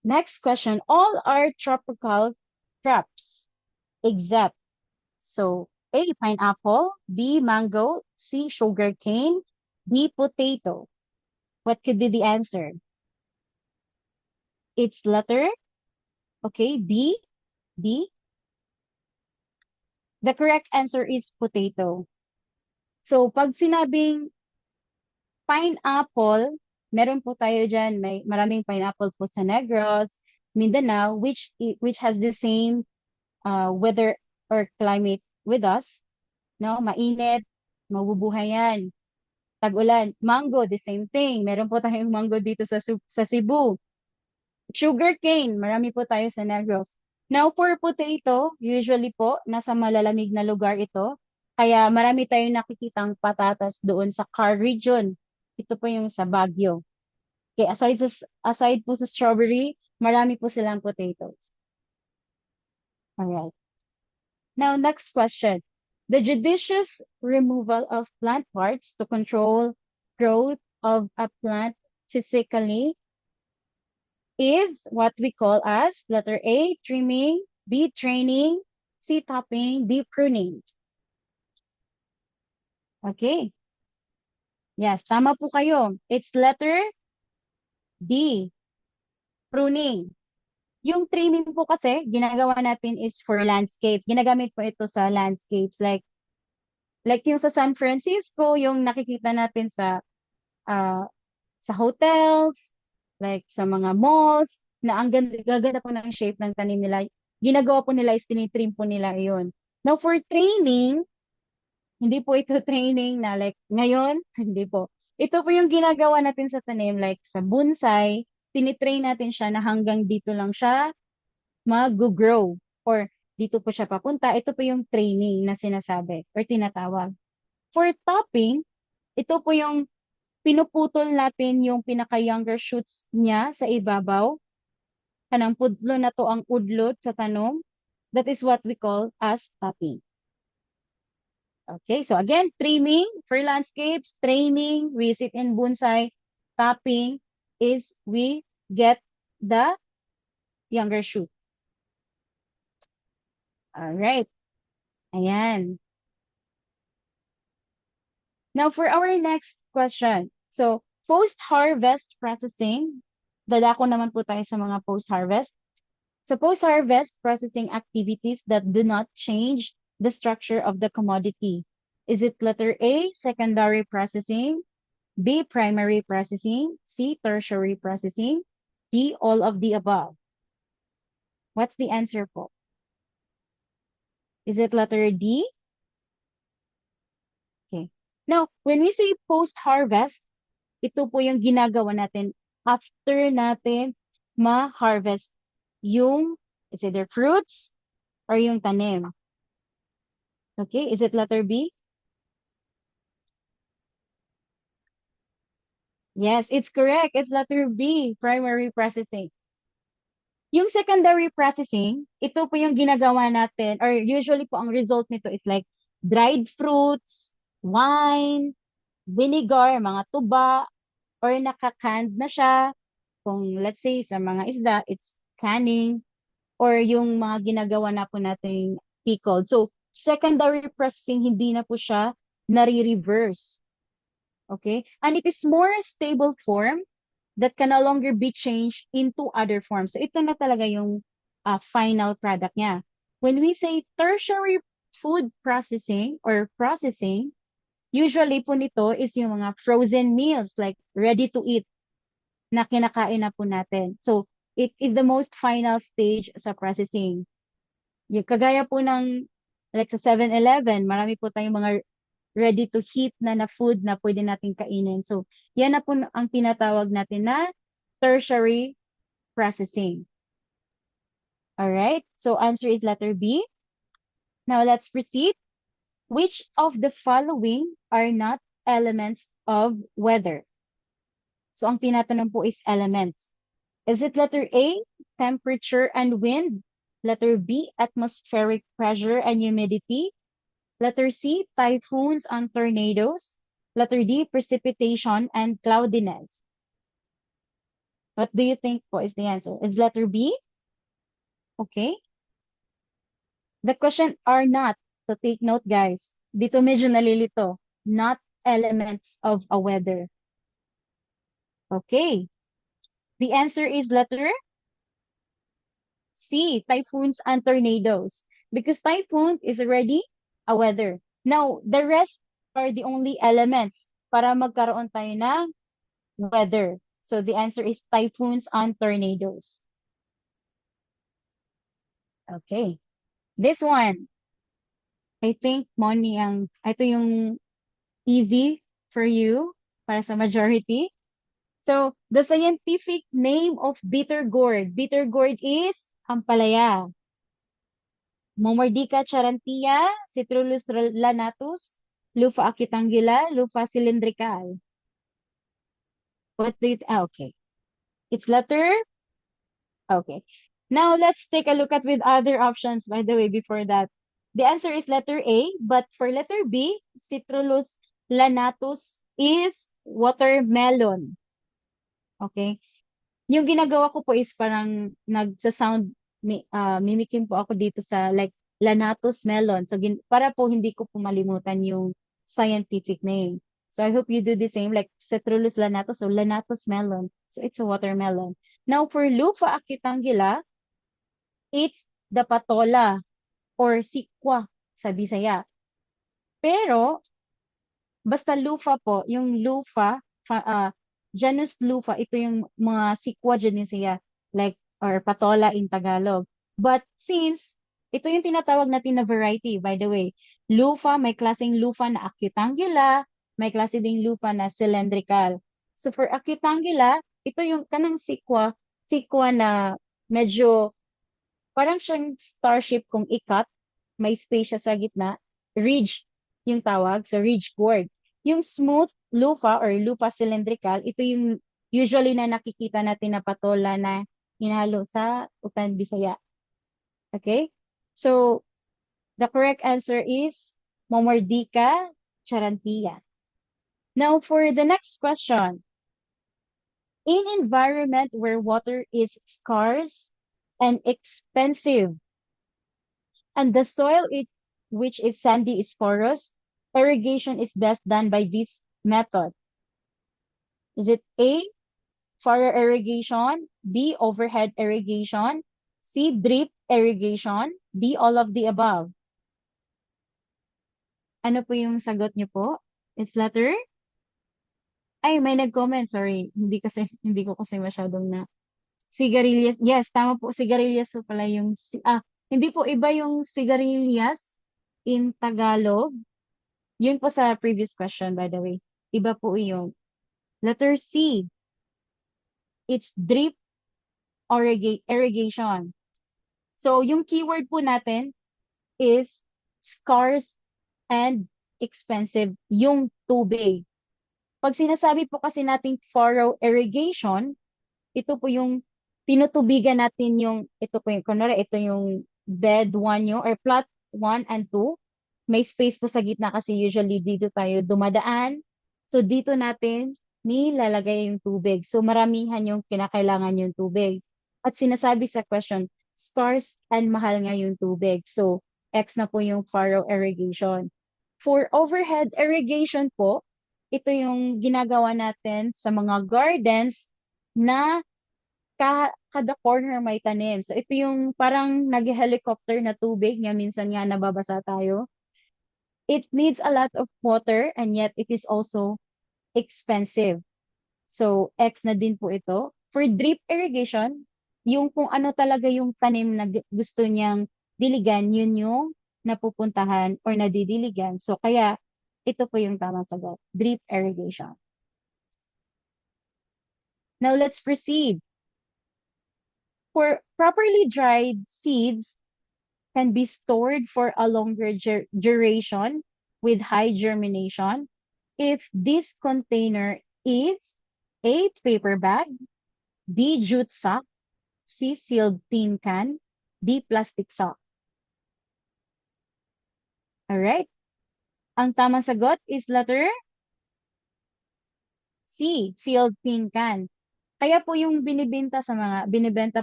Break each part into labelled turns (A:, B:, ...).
A: Next question. All are tropical crops except, so A, pineapple, B, mango, C, sugarcane, D, potato. What could be the answer? It's letter, okay, B. The correct answer is potato. So, pag sinabing pineapple, meron po tayo dyan, may maraming pineapple po sa Negros, Mindanao, which has the same weather or climate with us, no? Mainit, mabubuhay yan. Tag-ulan. Mango, the same thing. Meron po tayong mango dito sa Cebu. Sugarcane, marami po tayo sa Negros. Now, for potato, usually po, nasa malalamig na lugar ito. Kaya marami tayong nakikitang patatas doon sa Car region. Ito po yung sa Baguio. Okay, aside po sa strawberry, marami po silang potatoes. Alright. Now, next question. The judicious removal of plant parts to control growth of a plant physically is what we call as letter A, trimming, B, training, C, topping, D, pruning. Okay. Yes, tama po kayo. It's letter D, pruning. Yung trimming po kasi, ginagawa natin is for landscapes. Ginagamit po ito sa landscapes. Like yung sa San Francisco, yung nakikita natin ah, sa hotels, like sa mga malls, na ang gaganda po ng shape ng tanim nila. Ginagawa po nila is tinitrim po nila iyon. Now for training, hindi po ito training na like ngayon, hindi po. Ito po yung ginagawa natin sa tanim, like sa bonsai, tinitrain natin siya na hanggang dito lang siya mag-grow or dito po siya papunta. Ito po yung training na sinasabi or tinatawag. For topping, ito po yung pinuputol natin yung pinaka-younger shoots niya sa ibabaw. Kanang pudlo na to ang udlot sa tanom. That is what we call as topping. Okay, so again, trimming for landscapes, training, we sit in bonsai, topping is we get the younger shoot. All right. Ayan. Now for our next question. So, post-harvest processing, dadako naman po tayo sa mga post-harvest. So, post-harvest processing activities that do not change the structure of the commodity. Is it letter A, secondary processing, B, primary processing, C, tertiary processing, D, all of the above? What's the answer po? Is it letter D? Okay. Now, when we say post-harvest, ito po yung ginagawa natin after natin ma-harvest yung it's either fruits or yung tanim. Okay, is it letter B? Yes, it's correct. It's letter B, primary processing. Yung secondary processing, ito po yung ginagawa natin or usually po ang result nito is like dried fruits, wine, vinegar, mga tuba, or naka-canned na siya. Kung let's say sa mga isda, it's canning or yung mga ginagawa na po nating pickled. So, secondary processing, hindi na po siya nare-reverse. Okay? And it is more stable form that can no longer be changed into other forms. So, ito na talaga yung final product niya. When we say tertiary food processing or processing, usually po nito is yung mga frozen meals like ready to eat na kinakain na po natin. So, it is the most final stage sa processing. Yung kagaya po ng like sa 7-Eleven, marami po tayong mga ready to heat na food na pwede natin kainin. So, yan na po ang tinatawag natin na tertiary processing. All right? So, answer is letter B. Now, let's proceed. Which of the following are not elements of weather? So, ang tinatanong po is elements. Is it letter A, temperature and wind? Letter B, atmospheric pressure and humidity? Letter C, typhoons and tornadoes? Letter D, precipitation and cloudiness? What do you think po is the answer? It's letter B? Okay. The question are not, so take note guys. Dito medyo nalilito. Not elements of a weather. Okay. The answer is letter C, typhoons and tornadoes. Because typhoon is already a weather. Now, the rest are the only elements para magkaroon tayo ng weather. So the answer is typhoons and tornadoes. Okay. This one, I think, Moni, ito yung easy for you para sa majority. So, the scientific name of bitter gourd. Bitter gourd is ampalaya. Momordica charantia, Citrullus lanatus, Lupha acutangula, Lupha cylindrical. Okay. It's letter. Okay. Now let's take a look at with other options, by the way, before that. The answer is letter A, but for letter B, Citrullus lanatus is watermelon. Okay. Yung ginagawa ko po is parang nagsa-sound, mimicking po ako dito sa like Lanatus melon. So, para po hindi ko po malimutan yung scientific name. So, I hope you do the same like Citrullus lanatus or Lanatus melon. So, it's a watermelon. Now, for Lupha acutangula, it's the patola or sikwa sa Bisaya. Pero, basta lufa po, yung lufa, genus lufa, ito yung mga sikwa genisia, like, or patola in Tagalog. But since, ito yung tinatawag natin na variety, by the way. Lufa, may klaseng lufa na acutangula, may klase ding lufa na cylindrical. So for acutangula, ito yung kanang sikwa, sikwa na medyo, parang siyang starship kung ikat, may space siya sa gitna, ridge yung tawag, so ridge gourd. Yung smooth lupa or lupa cylindrical, ito yung usually na nakikita natin na patola na hinalo sa Utan Bisaya. Okay? So, the correct answer is Momordica charantia. Now, for the next question. In environment where water is scarce and expensive, and the soil which is sandy is porous, irrigation is best done by this method. Is it A, furrow irrigation, B, overhead irrigation, C, drip irrigation, D, all of the above? Ano po yung sagot niyo po? It's letter? Ay, may nag-comment, sorry. Hindi ko kasi masyadong na. Sigarilyas. Yes, tama po. Sigarilyas po pala yung, hindi po iba yung sigarilyas in Tagalog. Yun po sa previous question, by the way. Iba po yung letter C. It's drip irrigation. So, yung keyword po natin is scarce and expensive yung tubig. Pag sinasabi po kasi nating furrow irrigation, ito po yung tinutubigan natin yung, ito po yung, kunwari, ito yung bed 1 nyo or plot 1 and 2. May space po sa gitna kasi usually dito tayo dumadaan. So, dito natin nilalagay yung tubig. So, maramihan yung kinakailangan yung tubig. At sinasabi sa question, scarce and mahal nga yung tubig. So, X na po yung furrow irrigation. For overhead irrigation po, ito yung ginagawa natin sa mga gardens na kada corner may tanim. So, ito yung parang nag-helicopter na tubig, nga minsan nga nababasa tayo. It needs a lot of water and yet it is also expensive. So, X na din po ito. For drip irrigation, yung kung ano talaga yung tanim na gusto niyang diligan, yun yung napupuntahan or nadidiligan. So, kaya ito po yung tamang sagot, drip irrigation. Now, let's proceed. For properly dried seeds can be stored for a longer duration with high germination if this container is A, paper bag, B, jute sack, C, sealed tin can, D, plastic sack. Alright. Ang tamang sagot is letter C, sealed tin can. Kaya po yung binibenta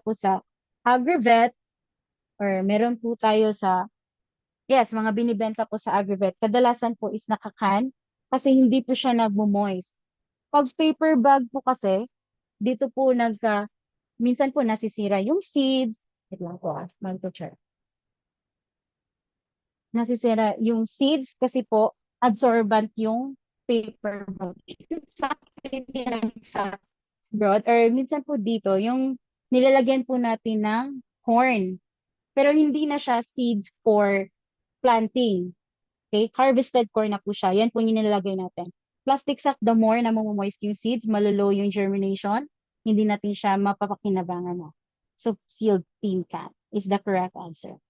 A: po sa Agrovet or meron po tayo sa, yes, mga binibenta po sa Agrovet, kadalasan po is nakakan kasi hindi po siya nagmo-moist. Pag paper bag po kasi, dito po minsan po nasisira yung seeds. Wait lang po, mag-check. Nasisira yung seeds kasi po absorbent yung paper bag. Sa sa abroad or minsan po dito yung nilalagyan po natin ng corn. Pero hindi na siya seeds for planting. Okay? Harvested corn na po siya. Yan po yung nilalagay natin. Plastic sack, the more na mamomoist yung seeds, malulow yung germination, hindi natin siya mapapakinabangan na. So, sealed tin can is the correct answer.